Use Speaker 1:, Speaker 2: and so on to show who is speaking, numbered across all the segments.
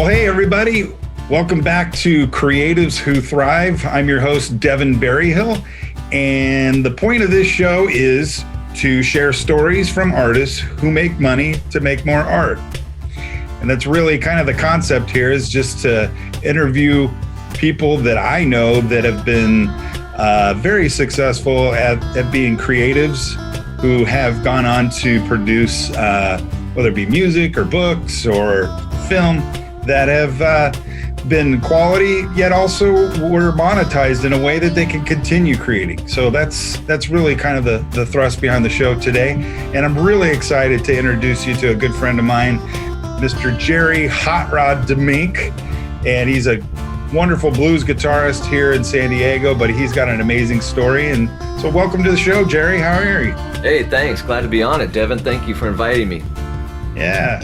Speaker 1: Well, hey, everybody. Welcome back to Creatives Who Thrive. I'm your host, Deven Berryhill. And the point of this show is to share stories from artists who make money to make more art. And that's really kind of the concept here, is just to interview people that I know that have been very successful at being creatives, who have gone on to produce, whether it be music or books or film, that have been quality, yet also were monetized in a way that they can continue creating. So that's really kind of the thrust behind the show today. And I'm really excited to introduce you to a good friend of mine, Mr. Jerry Hot Rod DeMink. And he's a wonderful blues guitarist here in San Diego, but he's got an amazing story. And so welcome to the show, Jerry. How are you?
Speaker 2: Hey, thanks. Glad to be on it, Devin. Thank you for inviting me.
Speaker 1: Yeah.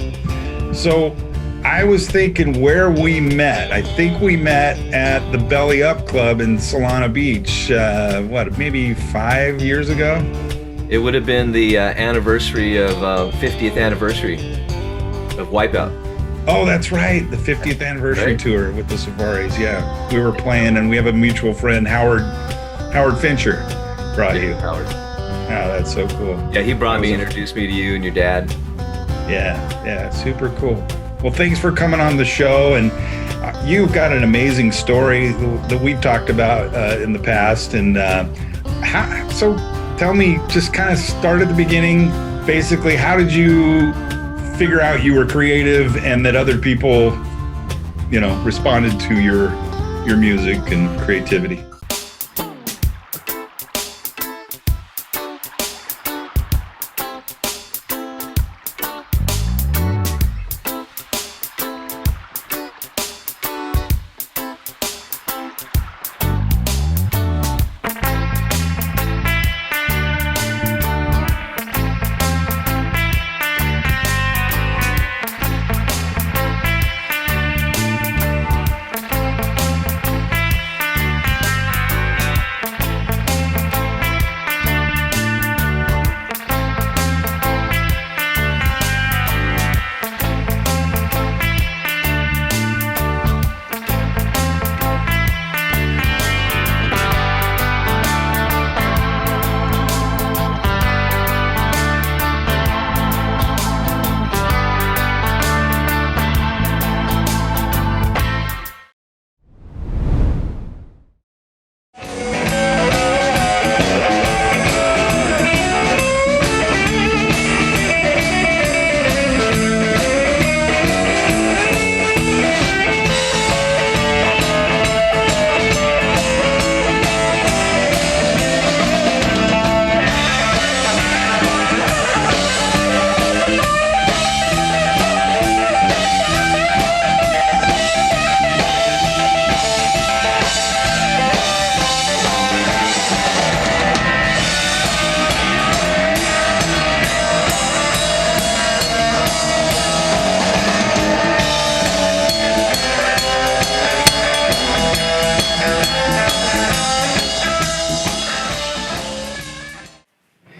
Speaker 1: So I was thinking where we met. I think we met at the Belly Up Club in Solana Beach, maybe 5 years ago?
Speaker 2: It would have been the anniversary of 50th anniversary of Wipeout.
Speaker 1: Oh, that's right. The 50th anniversary tour with the Savaris. Yeah, we were playing, and we have a mutual friend, Howard Fincher, brought you.
Speaker 2: Howard.
Speaker 1: Oh, that's so cool.
Speaker 2: Yeah, he brought me, introduced me to you and your dad.
Speaker 1: Yeah, super cool. Well, thanks for coming on the show, and you've got an amazing story that we've talked about in the past. And so tell me, just kind of start at the beginning. Basically, how did you figure out you were creative and that other people, responded to your music and creativity?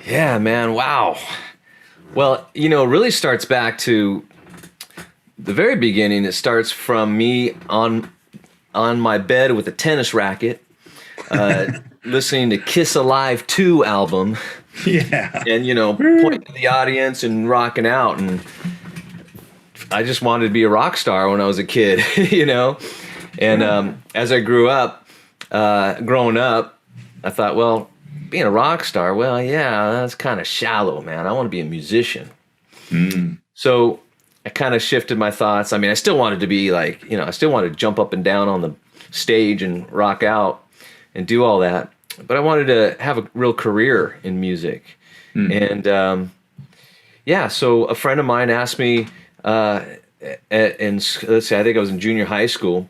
Speaker 2: Yeah, man. Wow. Well, it really starts back to the very beginning. It starts from me on my bed with a tennis racket, listening to Kiss Alive 2 album.
Speaker 1: Yeah.
Speaker 2: And, pointing to the audience and rocking out. And I just wanted to be a rock star when I was a kid, And as I growing up, I thought, well, being a rock star, well, yeah, that's kind of shallow, man. I want to be a musician. So I kind of shifted my thoughts. I mean, I still wanted to be I still wanted to jump up and down on the stage and rock out and do all that. But I wanted to have a real career in music. And so a friend of mine asked me, let's say, I think I was in junior high school.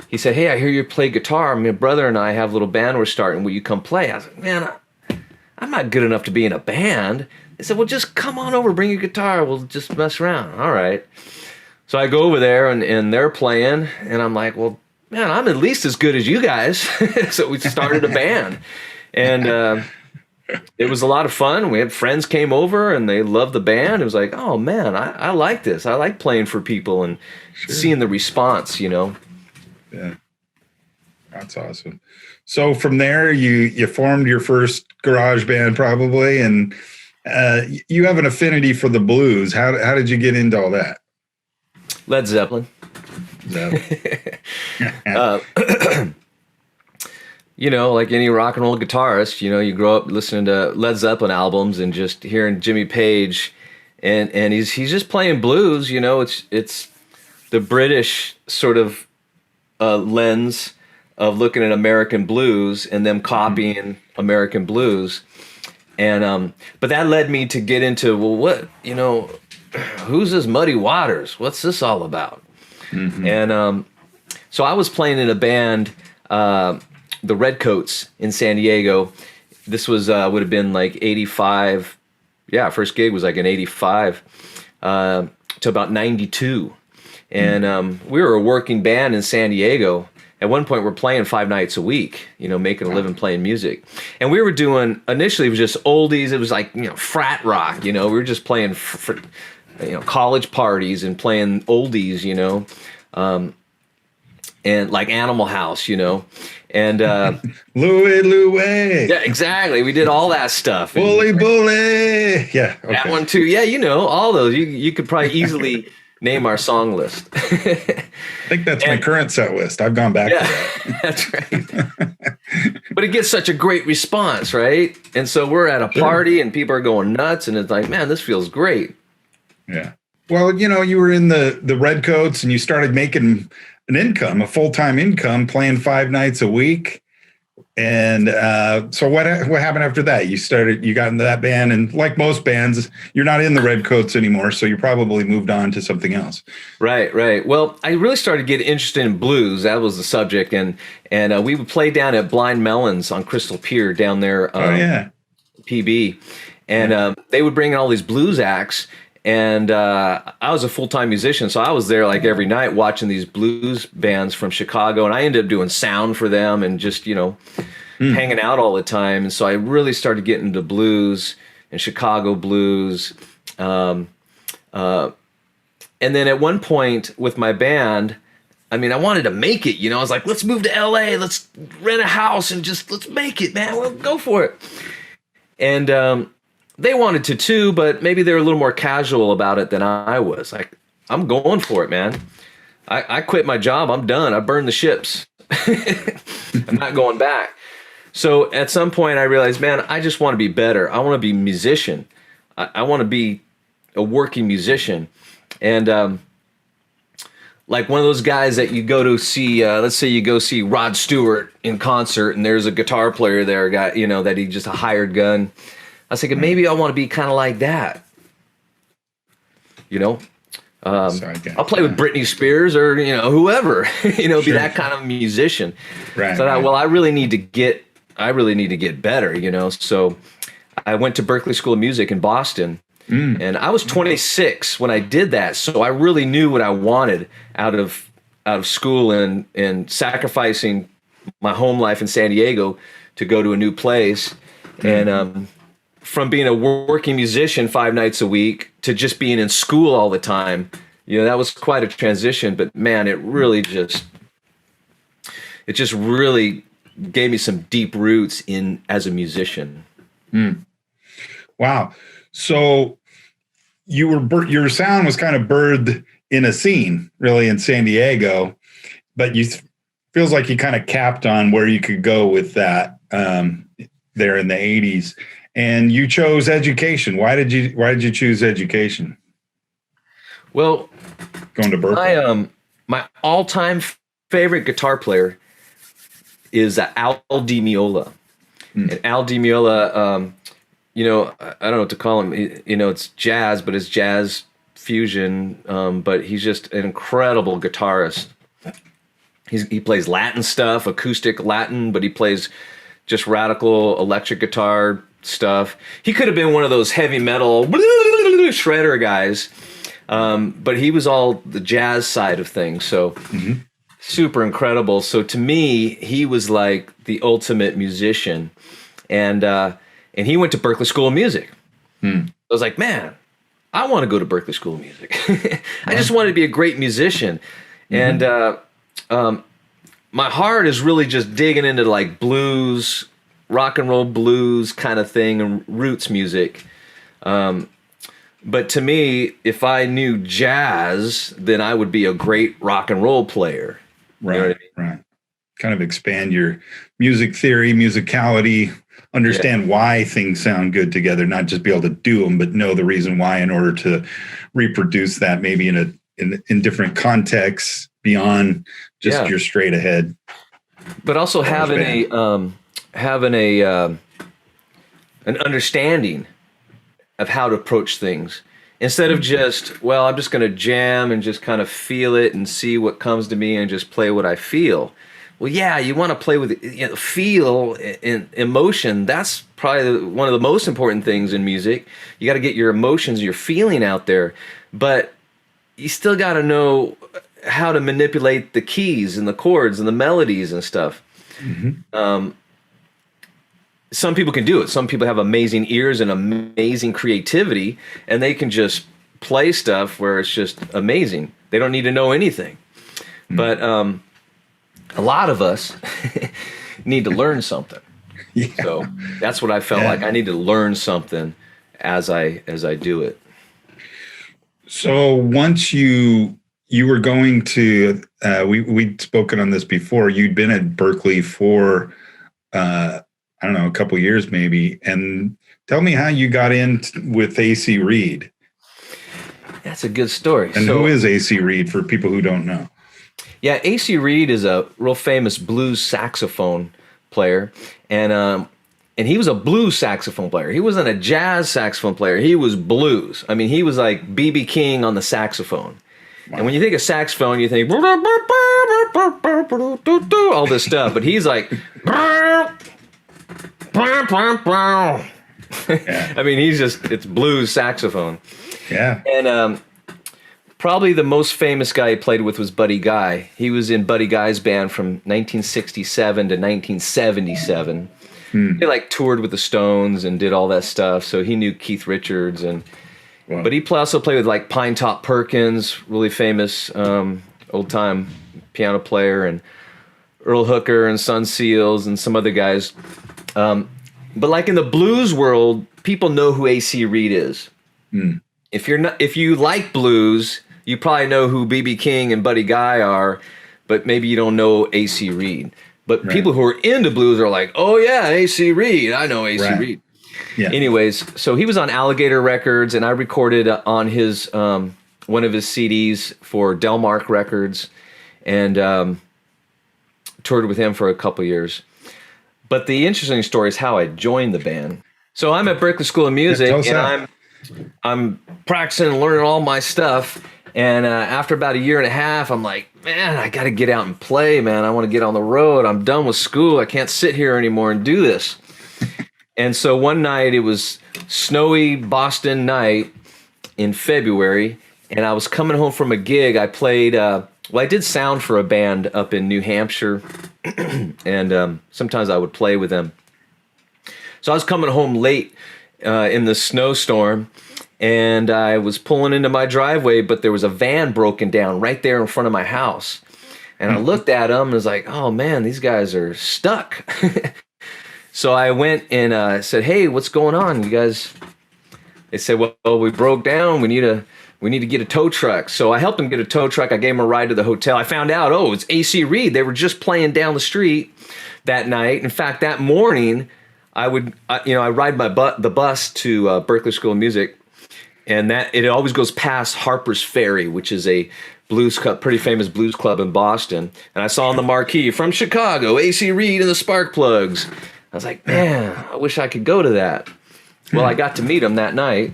Speaker 2: He said, "Hey, I hear you play guitar. My brother and I have a little band we're starting. Will you come play?" I was like, "Man, I'm not good enough to be in a band." They said, "Well, just come on over, bring your guitar. We'll just mess around." All right. So I go over there and they're playing, and I'm like, "Well, man, I'm at least as good as you guys." So we started a band. And it was a lot of fun. We had friends came over and they loved the band. It was like, oh man, I like this. I like playing for people and seeing the response, you know?
Speaker 1: Yeah. That's awesome. So from there, you formed your first garage band probably, and you have an affinity for the blues. How did you get into all that?
Speaker 2: Led Zeppelin. You know, like any rock and roll guitarist, you know, you grow up listening to Led Zeppelin albums and just hearing Jimmy Page, and he's just playing blues. You know, it's the British sort of lens of looking at American blues and them copying American blues, and but that led me to get into, well, what, you know, who's this Muddy Waters? What's this all about? And so I was playing in a band, the Redcoats in San Diego. This was would have been like 85. Yeah, first gig was like in 85 to about 92. And we were a working band in San Diego. At one point, we're playing 5 nights a week, you know, making a living playing music. And we were doing, initially, it was just oldies. It was like, you know, frat rock, you know. We were just playing for you know, college parties and playing oldies, you know. And like Animal House, you know, and
Speaker 1: Louie.
Speaker 2: Yeah, exactly. We did all that stuff.
Speaker 1: Bully. Yeah, okay.
Speaker 2: That one too. Yeah, you know, all those. You could probably easily name our song list.
Speaker 1: I think that's my current set list. I've gone back to that.
Speaker 2: That's right. But it gets such a great response, right? And so we're at a party and people are going nuts, and it's like, man, this feels great.
Speaker 1: Yeah. Well, you know, you were in the Redcoats and you started making an income, a full-time income, playing 5 nights a week. And so what happened after that? You got into that band, and like most bands, you're not in the Redcoats anymore, so you probably moved on to something else.
Speaker 2: Right. Well, I really started getting interested in blues. That was the subject, and we would play down at Blind Melons on Crystal Pier down there. PB, and they would bring in all these blues acts. And I was a full-time musician, so I was there like every night watching these blues bands from Chicago, and I ended up doing sound for them and just, you know, hanging out all the time. And so I really started getting into blues and Chicago blues. And then at one point with my band, I mean, I wanted to make it, you know. I was like, let's move to LA, let's rent a house and just let's make it, man. We'll go for it. And they wanted to too, but maybe they were a little more casual about it than I was. Like, I'm going for it, man. I quit my job. I'm done. I burned the ships. I'm not going back. So at some point I realized, man, I just want to be better. I want to be a musician. I want to be a working musician. And like one of those guys that you go to see, let's say you go see Rod Stewart in concert and there's a guitar player there, guy, you know, that he just a hired gun. I was thinking maybe I want to be kind of like that, you know. I'll play with Britney Spears or, you know, whoever, you know, be that kind of musician. Right. So I thought, well, I really need to get better, you know. So I went to Berklee School of Music in Boston, and I was 26 when I did that. So I really knew what I wanted out of school and sacrificing my home life in San Diego to go to a new place, and from being a working musician 5 nights a week to just being in school all the time, you know, that was quite a transition. But man, it just really gave me some deep roots as a musician.
Speaker 1: Wow. So your sound was kind of birthed in a scene, really, in San Diego, but feels like you kind of capped on where you could go with that there in the 80s. And you chose education. Why did you choose education?
Speaker 2: Well,
Speaker 1: going to Berklee.
Speaker 2: My all-time favorite guitar player is Al Di Meola. And Al Di Meola, you know, I don't know what to call him. You know, it's jazz, but it's jazz fusion. But he's just an incredible guitarist. He plays Latin stuff, acoustic Latin, but he plays just radical electric guitar stuff. He could have been one of those heavy metal shredder guys, but he was all the jazz side of things. So super incredible. So to me, he was like the ultimate musician, and and he went to Berklee School of Music. I was like, man, I want to go to Berklee School of Music. I just wanted to be a great musician. And my heart is really just digging into like blues, rock and roll blues kind of thing, and roots music. But to me, if I knew jazz, then I would be a great rock and roll player.
Speaker 1: Right,
Speaker 2: you know what I mean?
Speaker 1: right. Kind of expand your music theory, musicality, understand why things sound good together, not just be able to do them, but know the reason why in order to reproduce that maybe in different contexts beyond just your straight ahead.
Speaker 2: But also having an understanding of how to approach things instead of just, well, I'm just going to jam and just kind of feel it and see what comes to me and just play what I feel. Well, yeah, you want to play with feel and emotion. That's probably one of the most important things in music. You got to get your emotions, your feeling out there, but you still got to know how to manipulate the keys and the chords and the melodies and stuff. Some people can do it. Some people have amazing ears and amazing creativity, and they can just play stuff where it's just amazing. They don't need to know anything. But a lot of us need to learn something. So that's what I felt like. I need to learn something as I do it.
Speaker 1: So once you were going to, we'd spoken on this before, you'd been at Berklee for, I don't know, a couple years maybe. And tell me how you got in with AC Reed.
Speaker 2: That's a good story.
Speaker 1: And who is AC Reed for people who don't know?
Speaker 2: Yeah, AC Reed is a real famous blues saxophone player. And he was a blues saxophone player. He wasn't a jazz saxophone player. He was blues. I mean, he was like B.B. King on the saxophone. Wow. And when you think of saxophone, you think all this stuff. But he's like... I mean, it's blues saxophone.
Speaker 1: Yeah.
Speaker 2: And probably the most famous guy he played with was Buddy Guy. He was in Buddy Guy's band from 1967 to 1977. He like toured with the Stones and did all that stuff. So he knew Keith Richards but he also played with like Pine Top Perkins, really famous old time piano player, and Earl Hooker and Sun Seals and some other guys. But like in the blues world, people know who AC Reed is. If you like blues, you probably know who B.B. King and Buddy Guy are, but maybe you don't know AC Reed. But people who are into blues are like, oh yeah, AC Reed. I know AC Reed. Yeah. Anyways, so he was on Alligator Records, and I recorded on his one of his CDs for Delmark Records, and toured with him for a couple years. But the interesting story is how I joined the band. So I'm at Berklee School of Music, and I'm practicing and learning all my stuff. And after about a year and a half, I'm like, man, I got to get out and play, man. I want to get on the road. I'm done with school. I can't sit here anymore and do this. And so one night, it was snowy Boston night in February, and I was coming home from a gig. I played, I did sound for a band up in New Hampshire, and sometimes I would play with them. So I was coming home late in the snowstorm, and I was pulling into my driveway, but there was a van broken down right there in front of my house. And I looked at them and was like, oh man, these guys are stuck. So I went and said, hey, what's going on? You guys, they said, well, we broke down. We need to get a tow truck. So I helped them get a tow truck. I gave them a ride to the hotel. I found out, it's AC Reed. They were just playing down the street that night. In fact, that morning, I ride the bus to Berklee School of Music, and that it always goes past Harper's Ferry, which is a blues club, pretty famous blues club in Boston. And I saw on the marquee, from Chicago, AC Reed and the Sparkplugs. I was like, man, I wish I could go to that. Well, I got to meet him that night,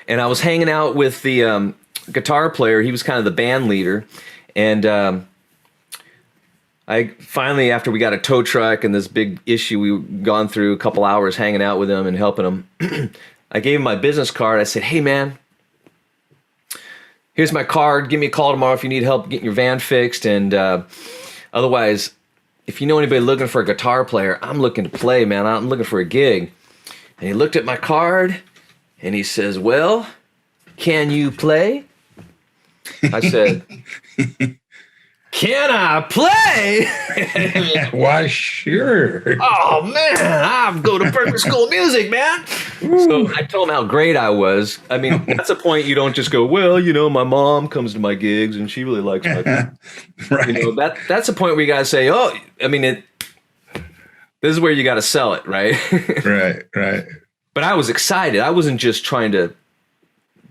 Speaker 2: and I was hanging out with the guitar player. He was kind of the band leader, and I finally, after we got a tow truck and this big issue we've gone through, a couple hours hanging out with him and helping him, I gave him my business card. I said, hey, man, here's my card. Give me a call tomorrow if you need help getting your van fixed. And otherwise, if you know anybody looking for a guitar player, I'm looking to play, man. I'm looking for a gig. And he looked at my card and he says, "Well, can you play?" I said, "Can I play?"
Speaker 1: Why, sure.
Speaker 2: Oh man, I go to Berklee School of Music, man. So I told him how great I was. I mean, that's a point you don't just go, "Well, my mom comes to my gigs and she really likes my gigs."
Speaker 1: Right.
Speaker 2: That's a point where you gotta say, "Oh, I mean it." This is where you got to sell it, right?
Speaker 1: Right.
Speaker 2: But I was excited. I wasn't just trying to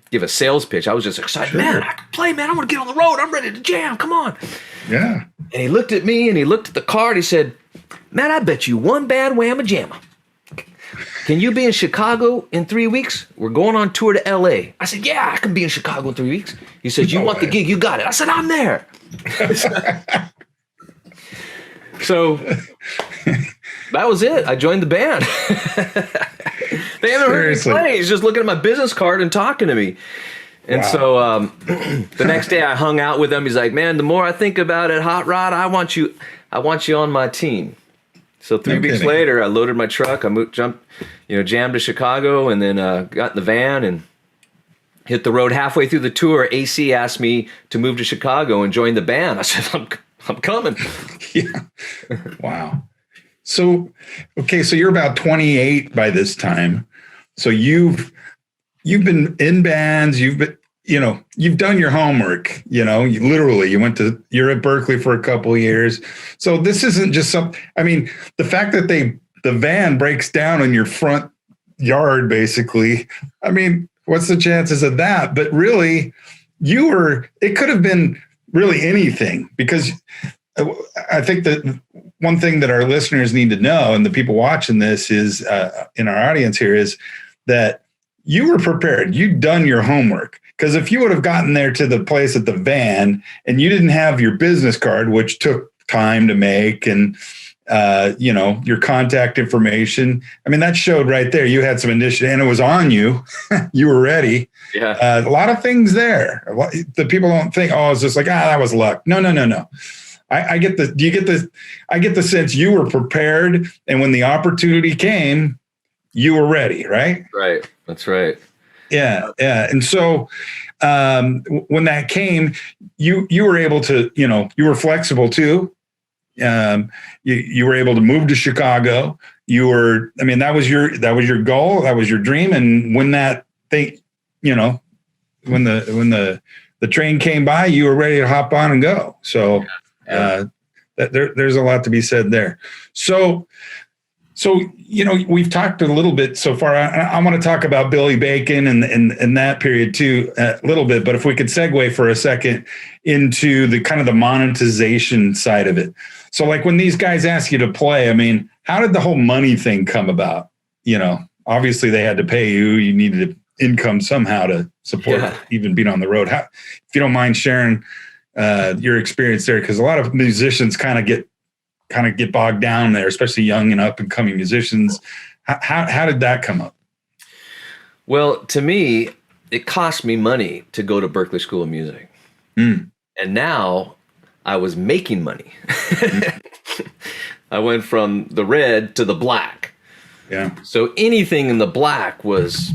Speaker 2: give a sales pitch. I was just excited. Sure. Man, I can play, man. I want to get on the road. I'm ready to jam. Come on.
Speaker 1: Yeah.
Speaker 2: And he looked at me and he looked at the card. He said, "Man, I bet you one bad whamma jamma. Can you be in Chicago in 3 weeks? We're going on tour to LA." I said, "Yeah, I can be in Chicago in 3 weeks." He said, "You want the gig? You got it." I said, "I'm there." So that was it. I joined the band. They haven't heard me play. He's just looking at my business card and talking to me. And so the next day I hung out with him. He's like, "Man, the more I think about it, Hot Rod, I want you on my team." So 3 weeks later, I loaded my truck. I jammed to Chicago, and then got in the van and hit the road. Halfway through the tour, AC asked me to move to Chicago and join the band. I said, I'm coming.
Speaker 1: Yeah. Wow. So you're about 28 by this time. So you've been in bands, you've done your homework, you're at Berklee for a couple of years. So this isn't just the fact that the van breaks down in your front yard, basically, what's the chances of that? But really it could have been really anything, because I think that one thing that our listeners need to know, and the people watching this is in our audience here, is that you were prepared. You'd done your homework. Because if you would have gotten there to the place at the van and you didn't have your business card, which took time to make, and your contact information, that showed right there you had some initiative, and it was on you. You were ready.
Speaker 2: Yeah.
Speaker 1: A lot of things there. The people don't think, "Oh, it's just like, that was luck." No. I get the sense you were prepared, and when the opportunity came, you were ready, right?
Speaker 2: Right. That's right.
Speaker 1: Yeah. And so when that came, you were able to, you were flexible too. You were able to move to Chicago. That was your goal. That was your dream. And when that thing, when the train came by, you were ready to hop on and go. So there's a lot to be said there. So we've talked a little bit so far. I want to talk about Billy Bacon and that period too a little bit. But if we could segue for a second into the kind of the monetization side of it. So like when these guys ask you to play, how did the whole money thing come about? Obviously they had to pay you. You needed income somehow to support even being on the road. If you don't mind sharing your experience there, because a lot of musicians kind of get bogged down there, especially young and up and coming musicians. How did that come up?
Speaker 2: Well, to me, it cost me money to go to Berklee School of Music. And now I was making money. I went from the red to the black.
Speaker 1: Yeah.
Speaker 2: So anything in the black was,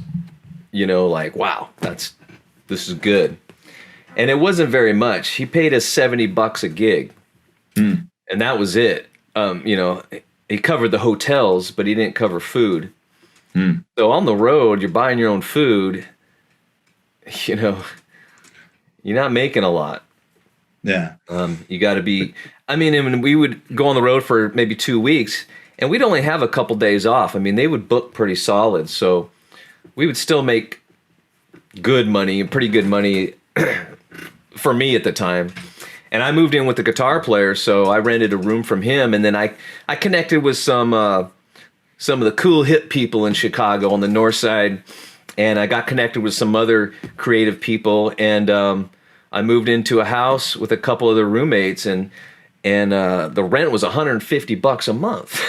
Speaker 2: like, wow, this is good. And it wasn't very much. He paid us $70 a gig. And that was it. He covered the hotels, but he didn't cover food. So on the road, you're buying your own food. You're not making a lot.
Speaker 1: Yeah.
Speaker 2: You got to be. And we would go on the road for maybe 2 weeks, and we'd only have a couple days off. They would book pretty solid, so we would still make good money, pretty good money for me at the time. And I moved in with the guitar player, so I rented a room from him, and then I connected with some of the cool hip people in Chicago on the north side, and I got connected with some other creative people, and I moved into a house with a couple other roommates, and the rent was $150 a month.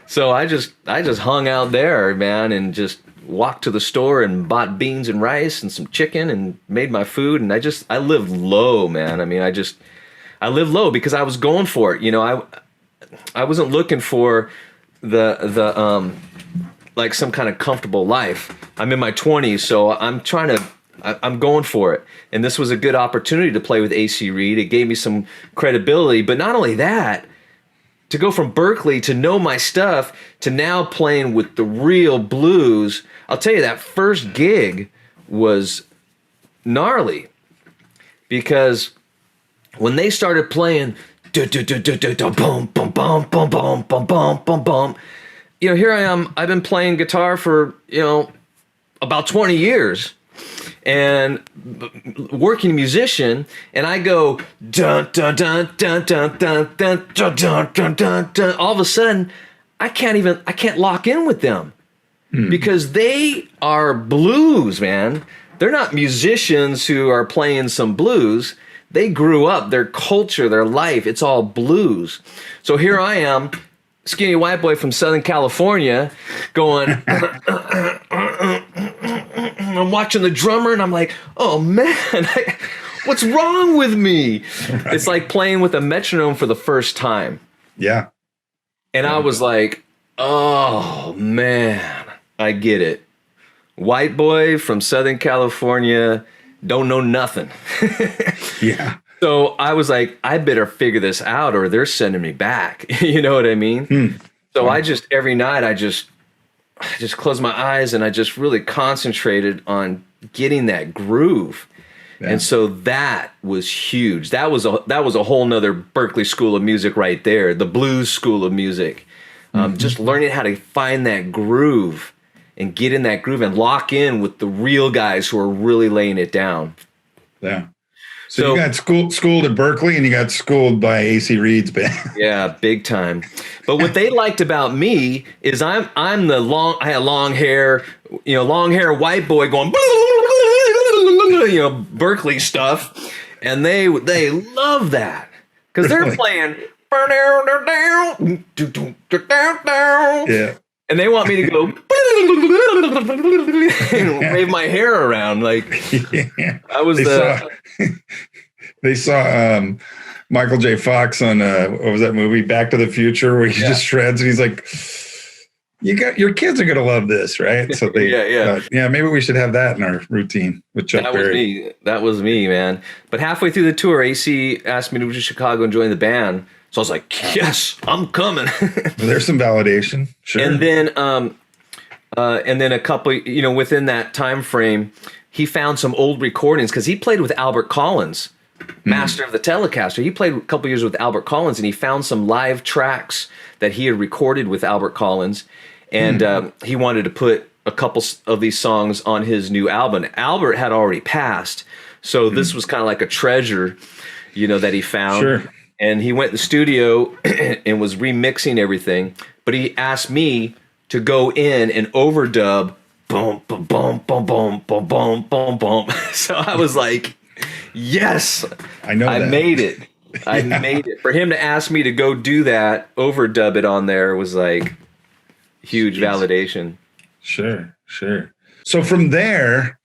Speaker 2: So I just hung out there, man, and just walked to the store and bought beans and rice and some chicken and made my food, and I lived low, man. I lived low because I was going for it. I wasn't looking for the like some kind of comfortable life. I'm in my 20s, so I'm going for it. And this was a good opportunity to play with AC Reed. It gave me some credibility, but not only that, to go from Berkeley to know my stuff to now playing with the real blues. I'll tell you, that first gig was gnarly, because when they started playing boom boom boom boom boom boom boom boom boom, you know, here I am. I've been playing guitar for, you know, about 20 years and working musician, and I go dun dun dun dun dun dun dun dun dun dun dun dun. All of a sudden, I can't lock in with them because they are blues, man. They're not musicians who are playing some blues. They grew up, their culture, their life, it's all blues. So here I am, skinny white boy from Southern California, going, I'm watching the drummer and I'm like, oh man, what's wrong with me? Right. It's like playing with a metronome for the first time.
Speaker 1: Yeah.
Speaker 2: And I was like, oh man, I get it. White boy from Southern California, don't know nothing.
Speaker 1: Yeah.
Speaker 2: So I was like, I better figure this out or they're sending me back. You know what I mean? So I just, every night I just closed my eyes and I just really concentrated on getting that groove. Yeah. And so that was huge. That was a whole nother Berkeley School of Music right there. The blues school of music. Just learning how to find that groove and get in that groove and lock in with the real guys who are really laying it down.
Speaker 1: Yeah. So you got schooled at Berkeley and you got schooled by AC Reed's band.
Speaker 2: Yeah, big time. But what they liked about me is I had long hair, long hair white boy going, Berkeley stuff. And they love that because they're playing. Yeah. And they want me to go and wave my hair around. Like, I was
Speaker 1: they saw Michael J. Fox on what was that movie, Back to the Future, where he just shreds and he's like, your kids are gonna love this, right? So they maybe we should have that in our routine with Chuck Berry.
Speaker 2: That was me, man. But halfway through the tour, AC asked me to move to Chicago and join the band. So I was like, yes, I'm coming.
Speaker 1: There's some validation. Sure.
Speaker 2: And then a couple, within that time frame, he found some old recordings because he played with Albert Collins, master of the Telecaster. He played a couple years with Albert Collins, and he found some live tracks that he had recorded with Albert Collins. And he wanted to put a couple of these songs on his new album. Albert had already passed. So this was kind of like a treasure, that he found.
Speaker 1: Sure.
Speaker 2: And he went in the studio and was remixing everything. But he asked me to go in and overdub boom, boom, boom, boom, boom, boom, boom, boom, boom. So I was like, yes, I made it. I made it. For him to ask me to go do that, overdub it on there was like huge validation.
Speaker 1: Sure. So from there,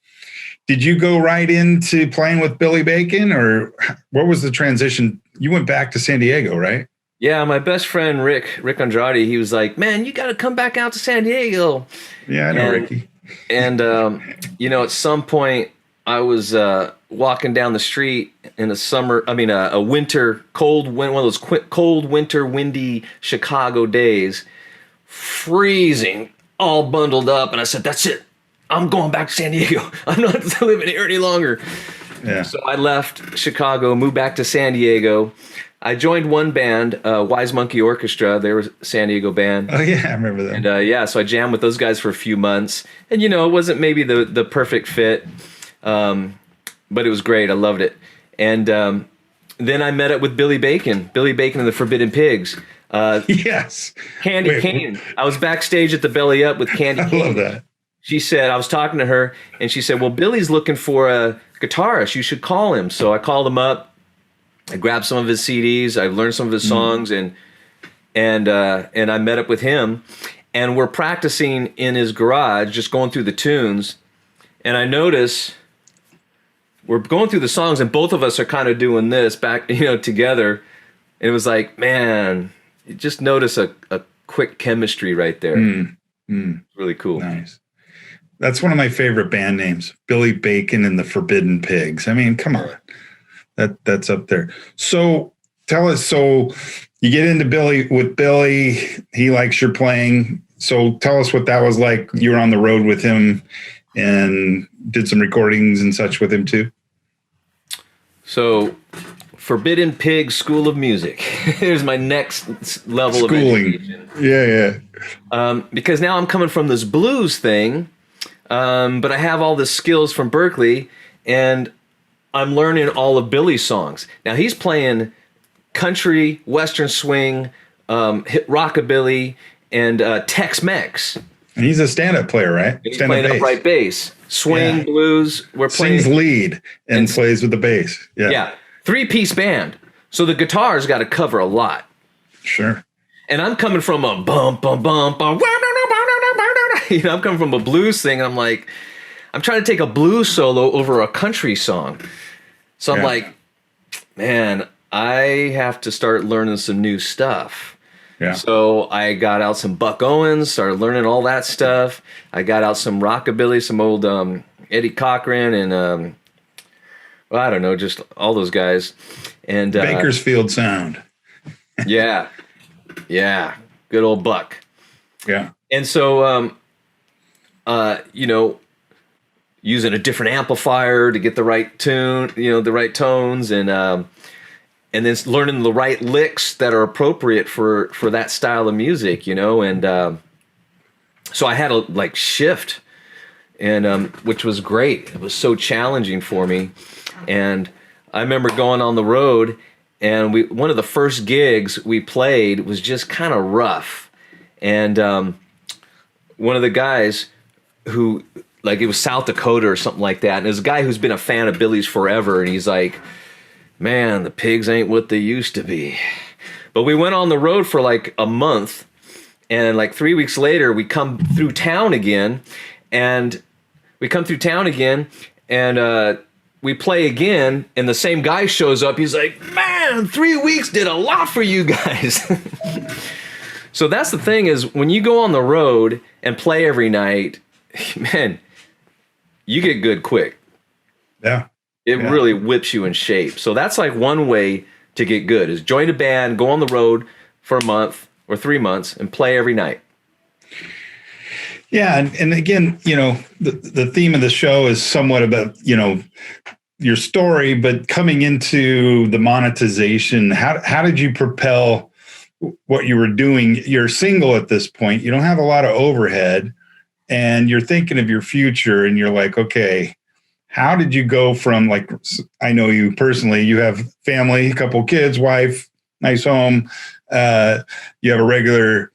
Speaker 1: did you go right into playing with Billy Bacon, or what was the transition? You went back to San Diego, right?
Speaker 2: Yeah, my best friend Rick Andrade, he was like, man, you got to come back out to San Diego.
Speaker 1: Yeah, I know Ricky.
Speaker 2: And, at some point I was walking down the street in a winter, one of those cold winter, windy Chicago days, freezing, all bundled up. And I said, that's it. I'm going back to San Diego. I'm not living here any longer. Yeah. So I left Chicago, moved back to San Diego. I joined one band, Wise Monkey Orchestra. They were a San Diego band.
Speaker 1: Oh, yeah, I remember that.
Speaker 2: And so I jammed with those guys for a few months. And, it wasn't maybe the perfect fit, but it was great. I loved it. And then I met up with Billy Bacon and the Forbidden Pigs.
Speaker 1: Yes.
Speaker 2: Candy Cane. I was backstage at the Belly Up with Candy Cane.
Speaker 1: I love that.
Speaker 2: She said, I was talking to her, and she said, well, Billy's looking for a guitarist. You should call him. So I called him up. I grabbed some of his CDs. I learned some of his songs, and I met up with him. And we're practicing in his garage, just going through the tunes. And I notice we're going through the songs, and both of us are kind of doing this back, together. And it was like, man, you just notice a quick chemistry right there. Really cool.
Speaker 1: Nice. That's one of my favorite band names, Billy Bacon and the Forbidden Pigs. I mean, come on. That's up there. So tell us, so you get into Billy, he likes your playing. So tell us what that was like. You were on the road with him and did some recordings and such with him too.
Speaker 2: So Forbidden Pig School of Music. Here's my next level
Speaker 1: Schooling.
Speaker 2: of education.
Speaker 1: Yeah.
Speaker 2: Because now I'm coming from this blues thing, but I have all the skills from Berkeley, and I'm learning all of Billy's songs. Now he's playing country, western swing, rockabilly, and Tex-Mex.
Speaker 1: And he's a stand-up player, right?
Speaker 2: He's playing upright bass, swing, blues. We're playing
Speaker 1: sings lead and plays with the bass.
Speaker 2: Yeah. 3-piece band. So the guitar's got to cover a lot.
Speaker 1: Sure.
Speaker 2: And I'm coming from a bum, bum, bum, bum. I'm coming from a blues thing. And I'm like, I'm trying to take a blues solo over a country song. So I'm like, man, I have to start learning some new stuff.
Speaker 1: Yeah.
Speaker 2: So I got out some Buck Owens, started learning all that stuff. I got out some rockabilly, some old Eddie Cochran, and well, I don't know, just all those guys. And
Speaker 1: Bakersfield Sound.
Speaker 2: yeah, good old Buck.
Speaker 1: Yeah.
Speaker 2: And so, using a different amplifier to get the right tune, the right tones, and then learning the right licks that are appropriate for that style of music, and so I had to shift, and which was great. It was so challenging for me, and I remember going on the road, and one of the first gigs we played was just kind of rough, and one of the guys who, it was South Dakota or something like that, and there's a guy who's been a fan of Billy's forever, and he's like, man, the pigs ain't what they used to be. But we went on the road for a month, and 3 weeks later we come through town again, and we play again, and the same guy shows up. He's like, man, 3 weeks did a lot for you guys. So that's the thing, is when you go on the road and play every night, man, you get good quick.
Speaker 1: Yeah.
Speaker 2: It really whips you in shape. So that's one way to get good, is join a band, go on the road for a month or 3 months and play every night.
Speaker 1: Yeah. And again, the theme of the show is somewhat about, your story, but coming into the monetization, how did you propel what you were doing? You're single at this point. You don't have a lot of overhead, and you're thinking of your future, and you're like, okay, how did you go from, I know you personally, you have family, a couple kids, wife, nice home. You have a regular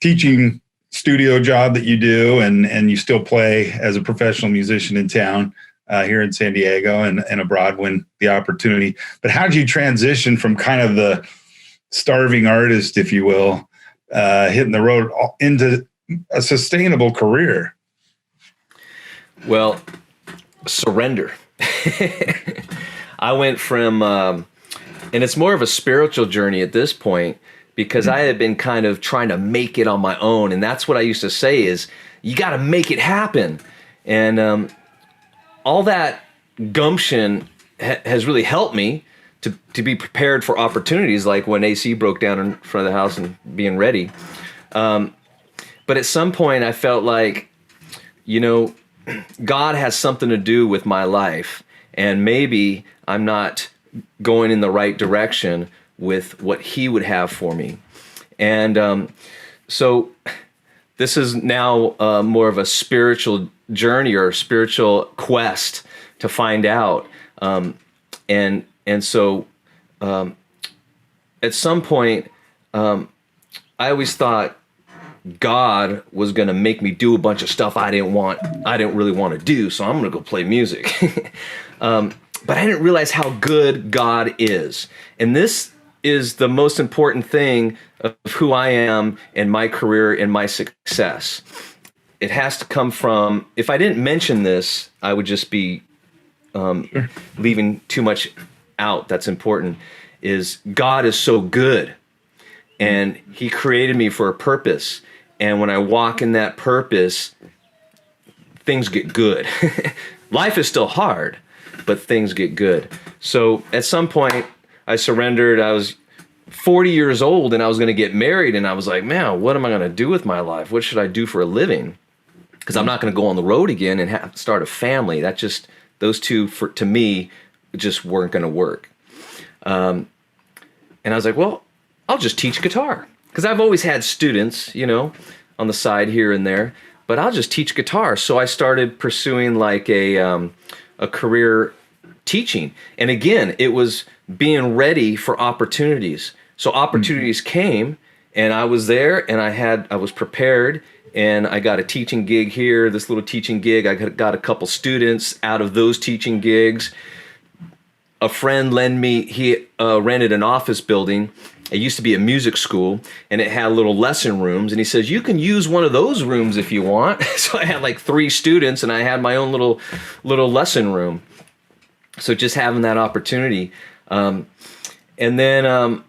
Speaker 1: teaching studio job that you do, and you still play as a professional musician in town here in San Diego and abroad when the opportunity. But how did you transition from kind of the starving artist, if you will, hitting the road into a sustainable career?
Speaker 2: Well, surrender. I went from, and it's more of a spiritual journey at this point, because I had been kind of trying to make it on my own. And that's what I used to say is, you got to make it happen. And all that gumption has really helped me to be prepared for opportunities, like when AC broke down in front of the house and being ready. But at some point I felt like, God has something to do with my life, and maybe I'm not going in the right direction with what he would have for me. And so this is now more of a spiritual journey or a spiritual quest to find out. And so at some point, I always thought God was going to make me do a bunch of stuff I didn't really want to do, so I'm going to go play music. But I didn't realize how good God is. And this is the most important thing of who I am and my career and my success. It has to come from, if I didn't mention this, I would just be leaving too much out that's important, is God is so good, and he created me for a purpose. And when I walk in that purpose, things get good. Life is still hard, but things get good. So at some point, I surrendered. I was 40 years old and I was going to get married. And I was like, man, what am I going to do with my life? What should I do for a living? Because I'm not going to go on the road again and start a family. Those two, to me, just weren't going to work. And I was like, well, I'll just teach guitar. Because I've always had students, on the side here and there. But I'll just teach guitar. So I started pursuing like a career teaching. And again, it was being ready for opportunities. So opportunities came, and I was there, and I was prepared, and I got a teaching gig here, this little teaching gig. I got a couple students out of those teaching gigs. A friend he rented an office building. It used to be a music school, and it had little lesson rooms. And he says, you can use one of those rooms if you want. So I had like 3 students, and I had my own little lesson room. So just having that opportunity. And then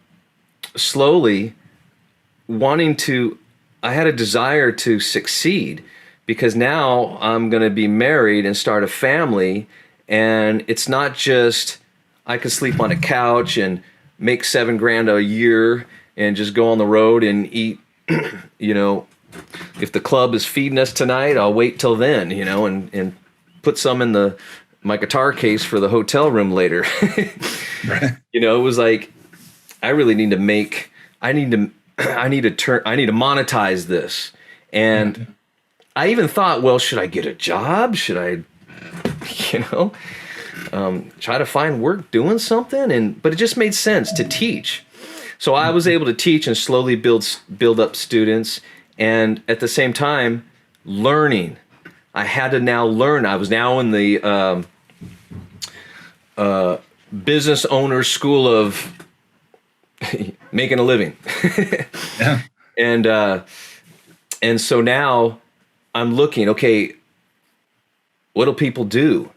Speaker 2: slowly I had a desire to succeed, because now I'm going to be married and start a family. And it's not just I could sleep on a couch and make $7,000 a year and just go on the road and eat, if the club is feeding us tonight, I'll wait till then, and put some in my guitar case for the hotel room later.
Speaker 1: Right.
Speaker 2: It was like, I really need to I need to monetize this. And I even thought, well, should I get a job? Should I, try to find work doing something? But it just made sense to teach. So I was able to teach and slowly build up students. And at the same time, learning. I had to now learn. I was now in the business owner school of making a living.
Speaker 1: Yeah.
Speaker 2: And so now I'm looking, okay, what do people do?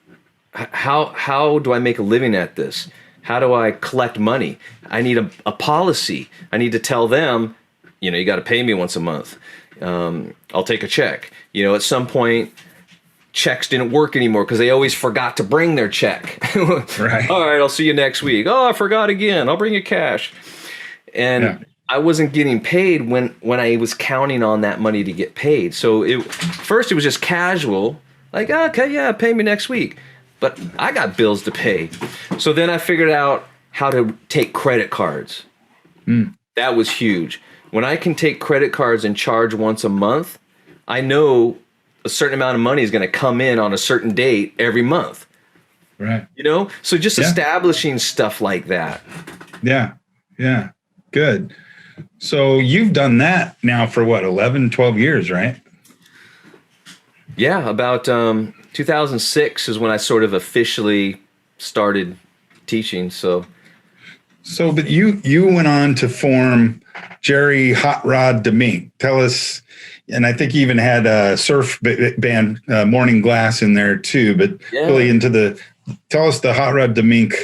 Speaker 2: How do I make a living at this? How do I collect money? I need a policy. I need to tell them, you got to pay me once a month. I'll take a check. At some point, checks didn't work anymore because they always forgot to bring their check.
Speaker 1: Right.
Speaker 2: All right, I'll see you next week. Oh, I forgot again. I'll bring you cash. And I wasn't getting paid when I was counting on that money to get paid. So first it was just casual, like, okay, yeah, pay me next week. But I got bills to pay. So then I figured out how to take credit cards. That was huge. When I can take credit cards and charge once a month, I know a certain amount of money is going to come in on a certain date every month.
Speaker 1: Right.
Speaker 2: So just establishing stuff like that.
Speaker 1: Yeah. Yeah. Good. So you've done that now for what, 11, 12 years, right?
Speaker 2: Yeah. About 2006 is when I sort of officially started teaching. So,
Speaker 1: but you went on to form Jerry Hot Rod DeMink. Tell us, and I think you even had a surf band, Morning Glass, in there too. But really tell us the Hot Rod DeMink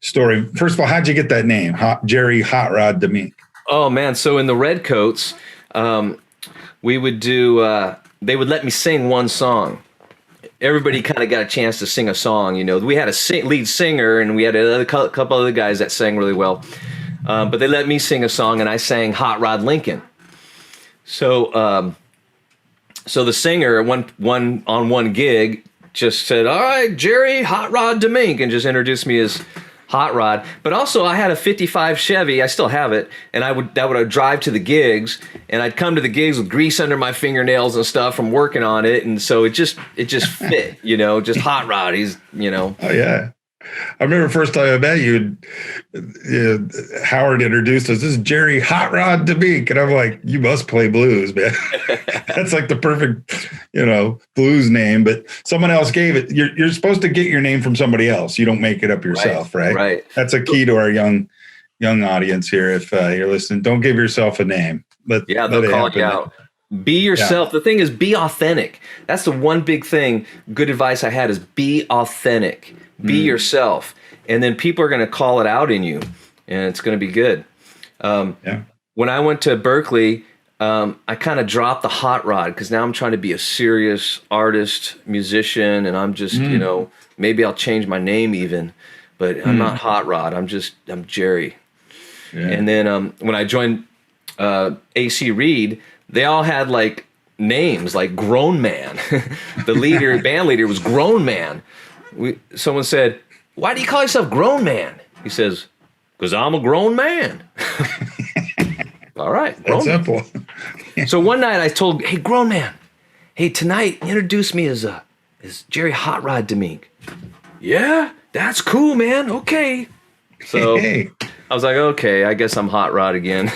Speaker 1: story. First of all, how'd you get that name, Jerry Hot Rod DeMink?
Speaker 2: Oh man! So in the Redcoats, we would do. They would let me sing one song. Everybody kind of got a chance to sing a song. We had a lead singer, and we had a couple other guys that sang really well. But they let me sing a song, and I sang Hot Rod Lincoln. So, so the singer on one gig just said, "All right, Jerry Hot Rod DeMink," and just introduced me as Hot Rod. But also, I had a '55 Chevy. I still have it, and I would drive to the gigs, and I'd come to the gigs with grease under my fingernails and stuff from working on it, and so it just fit, just Hot Rod. He's,
Speaker 1: Oh yeah. I remember first time I met you, Howard introduced us. This is Jerry Hot Rod DeMink. And I'm like, you must play blues, man. That's like the perfect, blues name. But someone else gave it. You're supposed to get your name from somebody else. You don't make it up yourself, right?
Speaker 2: Right.
Speaker 1: That's a key to our young audience here. If you're listening, don't give yourself a name. They'll
Speaker 2: call you out. Be yourself. Yeah. The thing is, be authentic. That's the one big thing. Good advice I had is be authentic. Be yourself, and then people are going to call it out in you, and it's going to be good. When I went to Berkeley, I kind of dropped the hot rod because now I'm trying to be a serious artist, musician, and I'm just, maybe I'll change my name even, but I'm not hot rod. I'm Jerry. Yeah. And then when I joined AC Reed, they all had like names like Grown Man. The band leader was Grown Man. Someone said, "Why do you call yourself Grown Man?" He says, "Because I'm a grown man." All right.
Speaker 1: That's simple.
Speaker 2: So one night I told, "Hey, Grown Man, hey, tonight introduce me as Jerry Hot Rod DeMink." "Yeah, that's cool, man. Okay." So I was like, okay, I guess I'm Hot Rod again.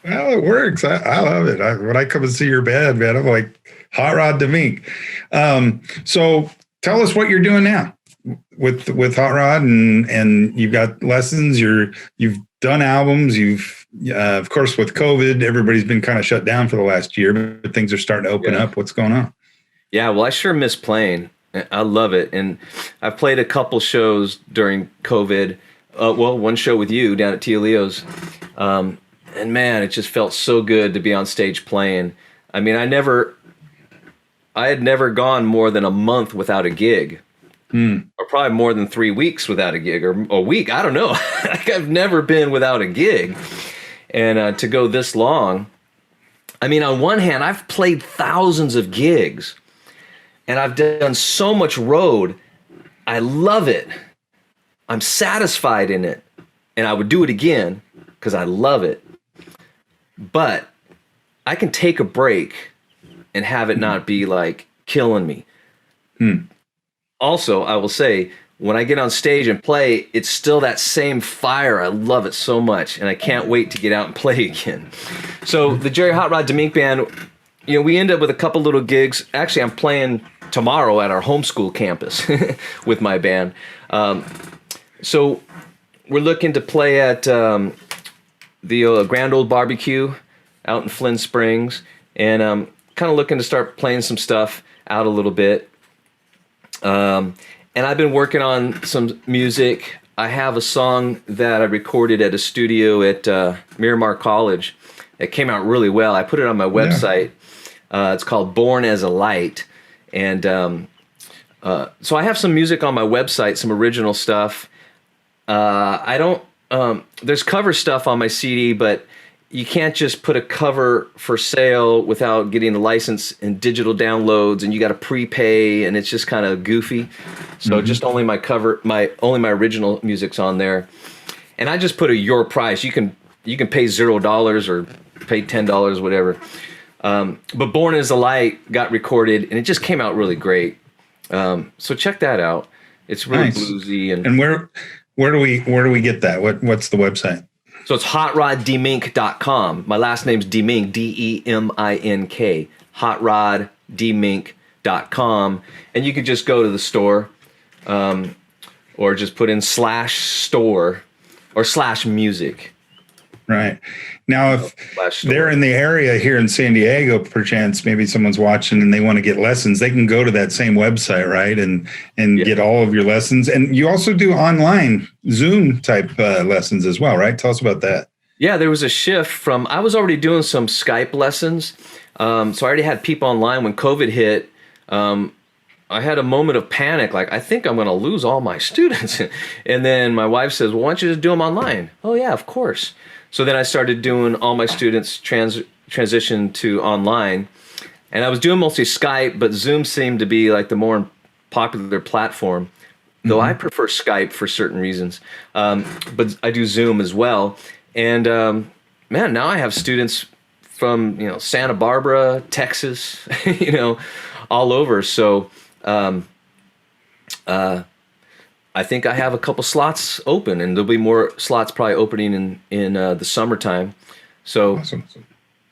Speaker 1: Well, it works. I love it. When I come and see your band, man, I'm like, Hot Rod DeMink. So tell us what you're doing now with Hot Rod, and you've got lessons. You've done albums. You've of course, with COVID, everybody's been kind of shut down for the last year, but things are starting to open up. What's going on?
Speaker 2: Yeah, well, I sure miss playing. I love it, and I've played a couple shows during COVID. One show with you down at Tia Leo's. And man, it just felt so good to be on stage playing. I mean, I had never gone more than a month without a gig, or probably more than 3 weeks without a gig, or a week. I don't know. Like, I've never been without a gig, and to go this long. I mean, on one hand, I've played thousands of gigs, and I've done so much road. I love it. I'm satisfied in it, and I would do it again because I love it. But I can take a break and have it not be like killing me. Also, I will say, when I get on stage and play, it's still that same fire. I love it so much, and I can't wait to get out and play again. So the Jerry Hot Rod DeMink Band, we end up with a couple little gigs. Actually, I'm playing tomorrow at our homeschool campus with my band. So we're looking to play at the Grand Old Barbecue out in Flint Springs, and kind of looking to start playing some stuff out a little bit. And I've been working on some music. I have a song that I recorded at a studio at Miramar College. It came out really well. I put it on my website. It's called Born as a Light. And so I have some music on my website, some original stuff. There's cover stuff on my CD, but you can't just put a cover for sale without getting the license and digital downloads, and you got to prepay, and it's just kind of goofy. So just only my original music's on there, and I just put your price. You can pay $0 or pay $10, whatever. But Born as a Light got recorded, and it just came out really great. So check that out. It's really bluesy. And
Speaker 1: where do we get that? What's the website?
Speaker 2: So it's hotroddemink.com. My last name's DeMink, DeMink. hotroddemink.com. And you could just go to the store, or just put in /store or /music. Right. Now, if they're in the area here in San Diego, perchance maybe someone's watching and they want to get lessons, they can go to that same website, right? And get all of your lessons. And you also do online Zoom type lessons as well, right? Tell us about that. Yeah, there was a shift from, I was already doing some Skype lessons. So I already had people online when COVID hit. I had a moment of panic, like, I think I'm going to lose all my students. And then my wife says, well, why don't you just do them online? Oh, yeah, of course. So then I started doing all my students transition to online. And I was doing mostly Skype, but Zoom seemed to be like the more popular platform, though I prefer Skype for certain reasons. But I do Zoom as well. And man, now I have students from Santa Barbara, Texas, all over. So I think I have a couple slots open, and there'll be more slots probably opening in the summertime. So awesome.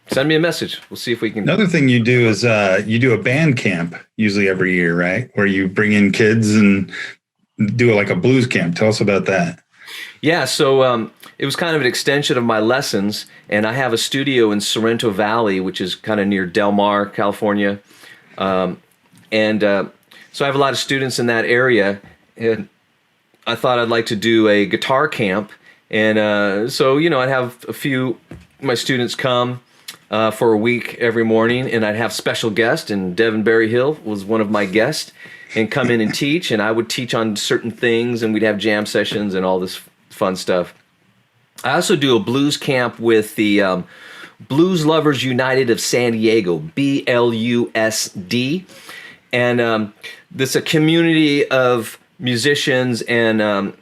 Speaker 2: Send me a message. We'll see if we can.
Speaker 1: Another thing you do is you do a band camp usually every year, right? Where you bring in kids and do like a blues camp. Tell us about that.
Speaker 2: Yeah, so it was kind of an extension of my lessons, and I have a studio in Sorrento Valley, which is kind of near Del Mar, California. So I have a lot of students in that area, and I thought I'd like to do a guitar camp. And so, I'd have a few of my students come, for a week every morning, and I'd have special guests, and Deven Berryhill was one of my guests, and come in and teach, and I would teach on certain things, and we'd have jam sessions and all this fun stuff. I also do a blues camp with the Blues Lovers United of San Diego, BLUSD, and this is a community of musicians and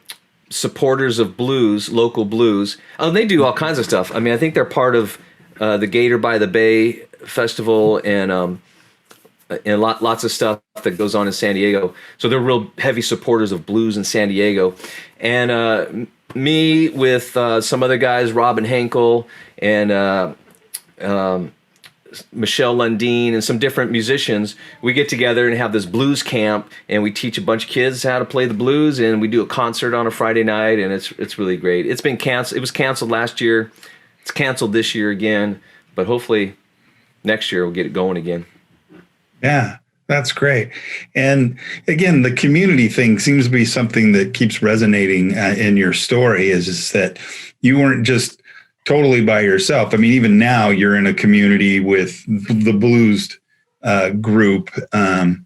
Speaker 2: supporters of blues, local blues. Oh, they do all kinds of stuff. I mean, I think they're part of the Gator by the Bay Festival and lots of stuff that goes on in San Diego. So they're real heavy supporters of blues in San Diego. And me with some other guys, Robin Henkel and Michelle Lundeen and some different musicians, we get together and have this blues camp, and we teach a bunch of kids how to play the blues, and we do a concert on a Friday night, and it's really great. It's been canceled. It was canceled last year. It's canceled this year again, but hopefully next year we'll get it going again.
Speaker 1: Yeah, that's great. And again, the community thing seems to be something that keeps resonating in your story, is that you weren't just totally by yourself. I mean, even now you're in a community with the blues group, and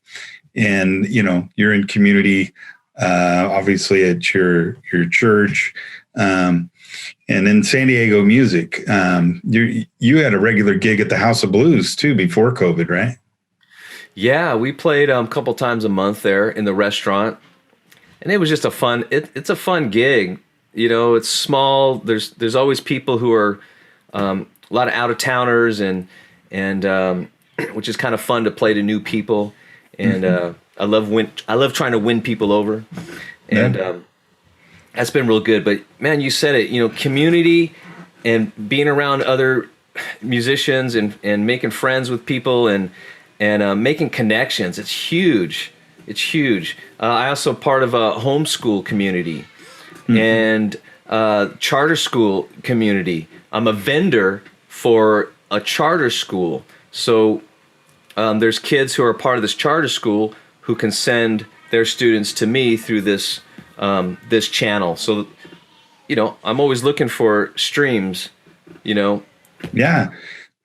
Speaker 1: you're in community, obviously at your church, and in San Diego music. You had a regular gig at the House of Blues too before COVID, right?
Speaker 2: Yeah, we played a couple times a month there in the restaurant, and it was just a fun. It's a fun gig. It's small. There's always people who are a lot of out of towners, and which is kind of fun to play to new people. And I love trying to win people over, and that's been real good. But man, you said it. Community and being around other musicians and making friends with people and making connections. It's huge. It's huge. I also part of a homeschool community and charter school community. I'm a vendor for a charter school. So there's kids who are part of this charter school who can send their students to me through this channel. So, I'm always looking for streams,
Speaker 1: Yeah.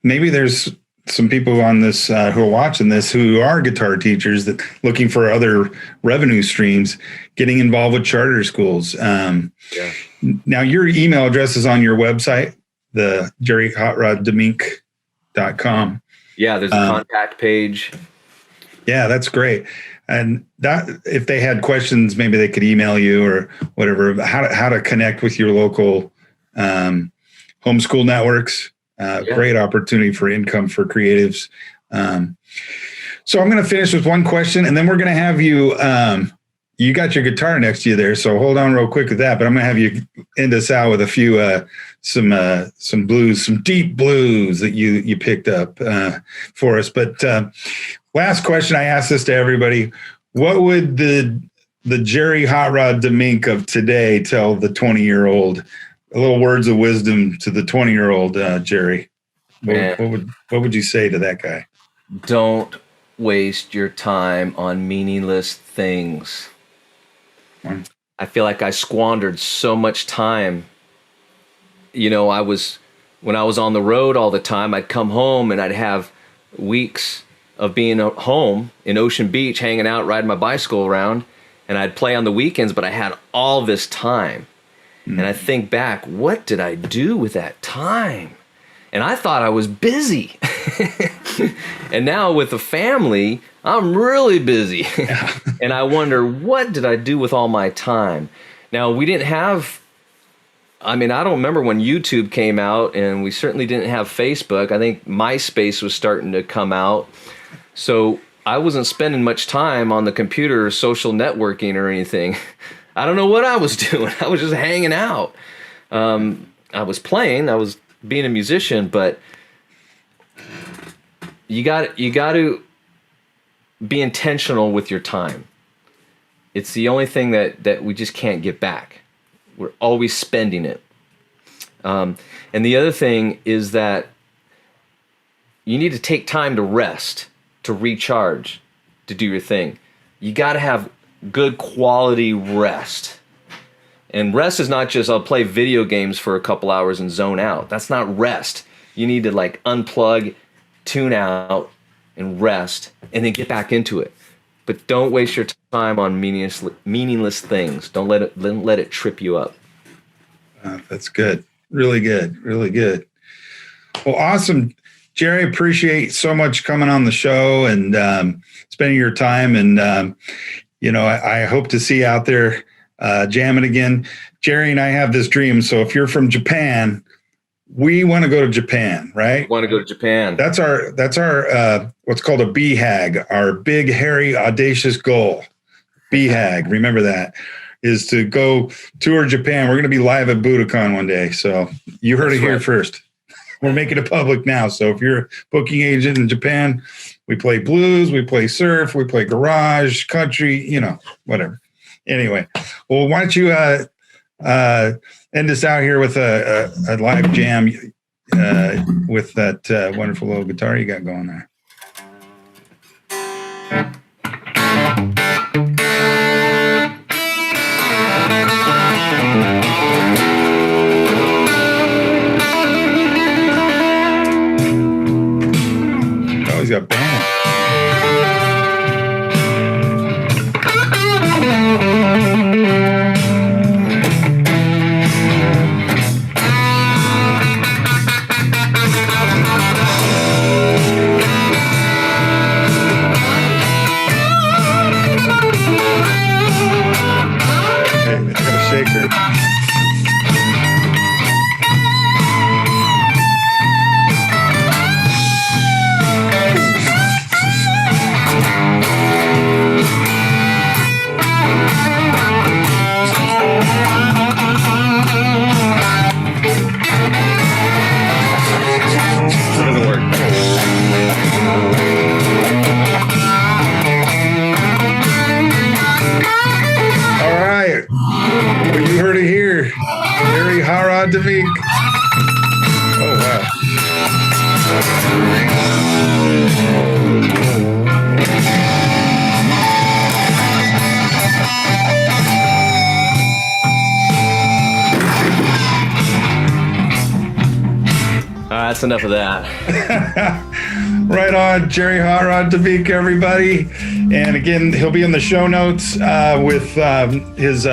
Speaker 1: Maybe there's some people on this who are watching this who are guitar teachers that looking for other revenue streams, getting involved with charter schools. Now your email address is on your website, the jerryhotroddemink.com.
Speaker 2: Yeah, there's a contact page.
Speaker 1: Yeah, that's great. And that if they had questions, maybe they could email you or whatever, how to connect with your local homeschool networks. Great opportunity for income for creatives. So I'm going to finish with one question, and then we're going to have you. You got your guitar next to you there, so hold on real quick with that. But I'm going to have you end us out with a few some blues, some deep blues that you picked up for us. But last question, I ask this to everybody: what would the Jerry Hot Rod DeMink of today tell the 20-year-old? A little words of wisdom to the 20-year-old Jerry. What would you say to that guy?
Speaker 2: Don't waste your time on meaningless things. I feel like I squandered so much time. When I was on the road all the time, I'd come home and I'd have weeks of being at home in Ocean Beach, hanging out, riding my bicycle around, and I'd play on the weekends, but I had all this time. And I think back, what did I do with that time? And I thought I was busy. And now with the family, I'm really busy. And I wonder, what did I do with all my time? Now, we didn't have, I don't remember when YouTube came out, and we certainly didn't have Facebook. I think MySpace was starting to come out. So I wasn't spending much time on the computer or social networking or anything. I don't know what I was doing. I was just hanging out. I was playing. I was being a musician, but you got to be intentional with your time. It's the only thing that we just can't get back. We're always spending it. And the other thing is that you need to take time to rest, to recharge, to do your thing. You got to have good quality rest. And rest is not just I'll play video games for a couple hours and zone out. That's not rest. You need to like unplug, tune out, and rest, and then get back into it. But don't waste your time on meaningless things. Don't let it trip you up.
Speaker 1: That's good. Really good. Really good. Well, awesome. Jerry, appreciate so much coming on the show and spending your time. And, I hope to see you out there jamming again. Jerry and I have this dream. So if you're from Japan, we want to go to Japan, right?
Speaker 2: Want to go to Japan.
Speaker 1: That's our what's called a BHAG, our big, hairy, audacious goal. BHAG, remember that, is to go tour Japan. We're going to be live at Budokan one day. So you heard it here first. We're making it public now. So if you're a booking agent in Japan, we play blues, we play surf, we play garage, country, whatever. Anyway, well, why don't you end us out here with a live jam with that wonderful little guitar you got going there. Oh, he's got band. DeMink. Oh, wow.
Speaker 2: That's enough of that.
Speaker 1: Right on, Jerry Hot Rod DeMink, everybody. And again, he'll be in the show notes with his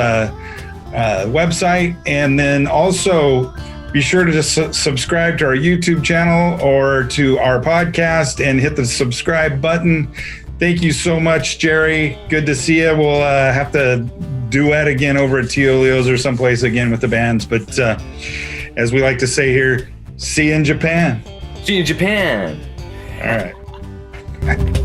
Speaker 1: website, and then also be sure to just subscribe to our YouTube channel or to our podcast and hit the subscribe button. Thank you so much, Jerry. Good to see you. We'll have to duet again over at Teolio's or someplace again with the bands. But as we like to say here, see you in Japan.
Speaker 2: See you in Japan.
Speaker 1: All right.